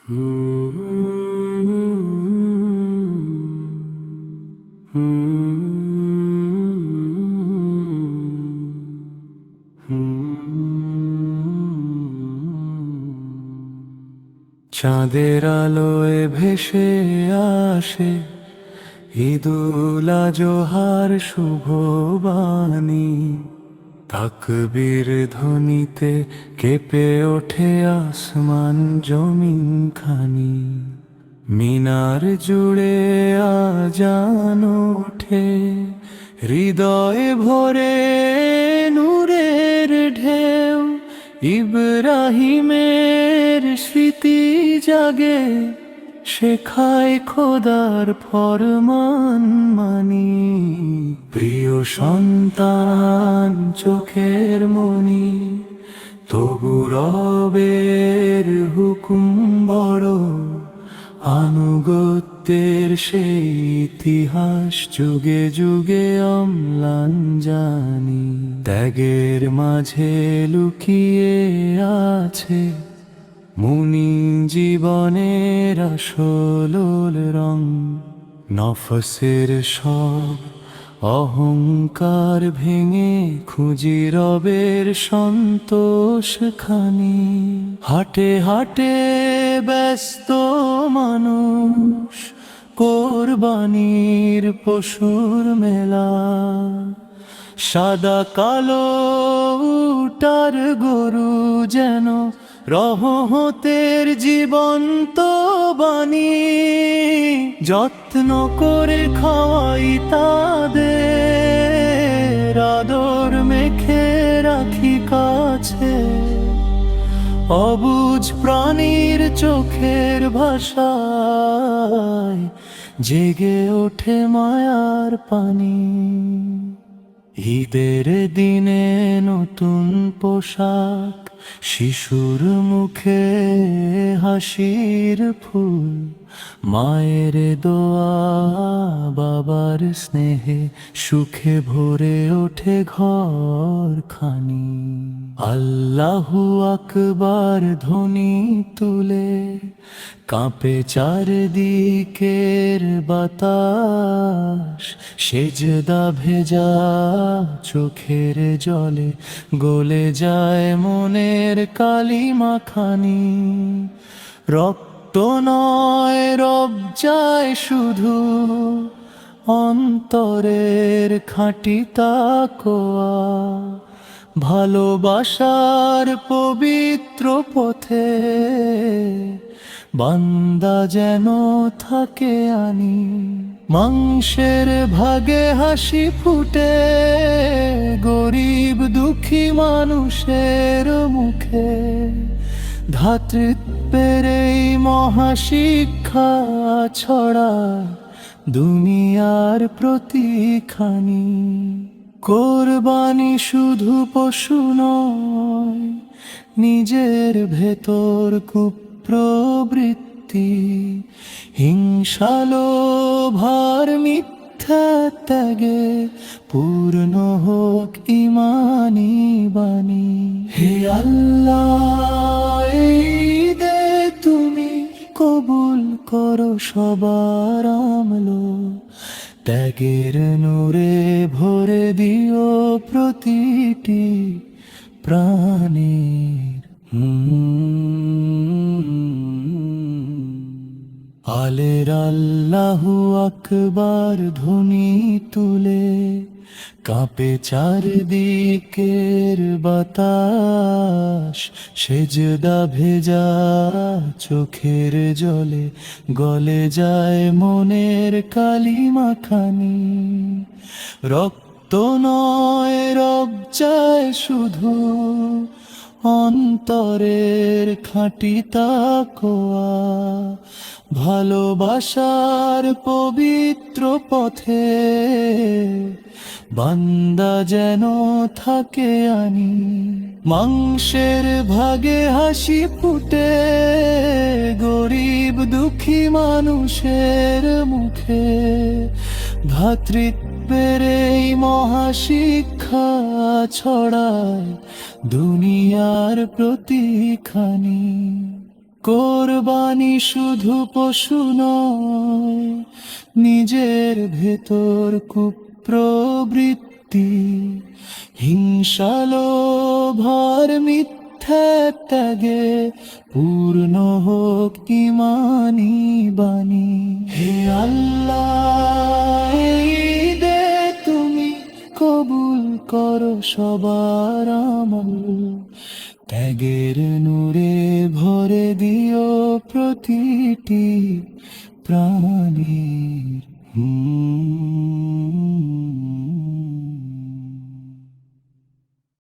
চাঁদের আলোয় ভেসে আসে ঈদুল আজহার শুভ বাণী, তাকবীর ধ্বনিতে কেঁপে ওঠে আসমান জমিন খানি। মিনার জুড়ে আজান ওঠে, হৃদয়ে ভরে নূরের ঢেউ। ইব্রাহিমের স্মৃতি জাগে, শেখায় খোদার ফরমান মানি। প্রিয় সন্তান চোখের মনি, তবু রবের হুকুম বড়। আনুগত্যের সেই ইতিহাস যুগে যুগে অম্লান জানি। ত্যাগের মাঝে লুকিয়ে আছে মুনি জীবনের আসল রং। নফসের সব অহংকার ভেঙে খুঁজি রবের সন্তোষ খানি। হাটে হাটে ব্যস্ত মানুষ, কোরবানির পশুর মেলা। সাদা কালো উটার গরু যেন রহমতের জীবন্ত বাণী। যত্ন করে খাওয়াই তাদের, আদর মেখে রাখি কাছে। অবুঝ প্রাণীর চোখের ভাষায় জেগে ওঠে মায়ার পানি। ঈদের দিনে নতুন পোশাক, শিশুর মুখে হাসির ফুল। মায়ের দোয়া বাবার স্নেহে সুখে ভরে ওঠে ঘর খানি। আল্লাহু আকবার ধ্বনি তুলে কাঁপে চারদিকের বাতাস। সেজদা ভেজা চোখের জলে গলে যায় মনের কালিমা খানি। রক্ত নয় রব যায় শুধু, অন্তরের খাঁটি তাকওয়া। ভালোবাসার পবিত্র পথে বান্দা যেন থাকে আনি। মাংসের ভাগে হাসি ফুটে গরিব দুঃখী মানুষের মুখে। ধাতৃত্বের এই মহাশিক্ষা ছড়ায় দুনিয়ার প্রতিখানি। কোরবানি শুধু পশু নয়, নিজের ভেতর কুপ্রবৃত্তি। হিংসা লোভার মিথ্যা ত্যাগে পূর্ণ হোক ইমানি বাণী। হে আল্লাহ, এই ঈদে তুমি কবুল করো সবার আমলো। ত্যাগের নূরে ভরে দিও প্রতিটি প্রাণীর। আলের আল্লাহু আকবার ধ্বনি তুলে কাঁপে চারদিকের বাতাস। সেজদা ভেজা চোখের জলে গলে যায় মনের কালিমা খানি। রক্ত নয় রব চায় শুধু, অন্তরের খাঁটি তাকওয়া। ভালোবাসার পবিত্র পথে বান্দা যেন থাকে আনি। মাংসের ভাগে হাসি ফুটে গরিব দুঃখী মানুষের মুখে। ভ্রাতৃত্বের এই মহাশিক্ষা ছড়ায় দুনিয়ার প্রতিখানি। কোরবানি শুধু পশু নয়, নিজের ভেতর কুপ্রবৃত্তি, হিংসালো ভর মিথ্যা ত্যাগে পূর্ণ হোক ইমানি বাণী। হে আল্লাহ, এই ঈদে তুমি কবুল করো সবার আমল, ত্যাগের নূরে ভরে দিও প্রতিটি প্রাণীর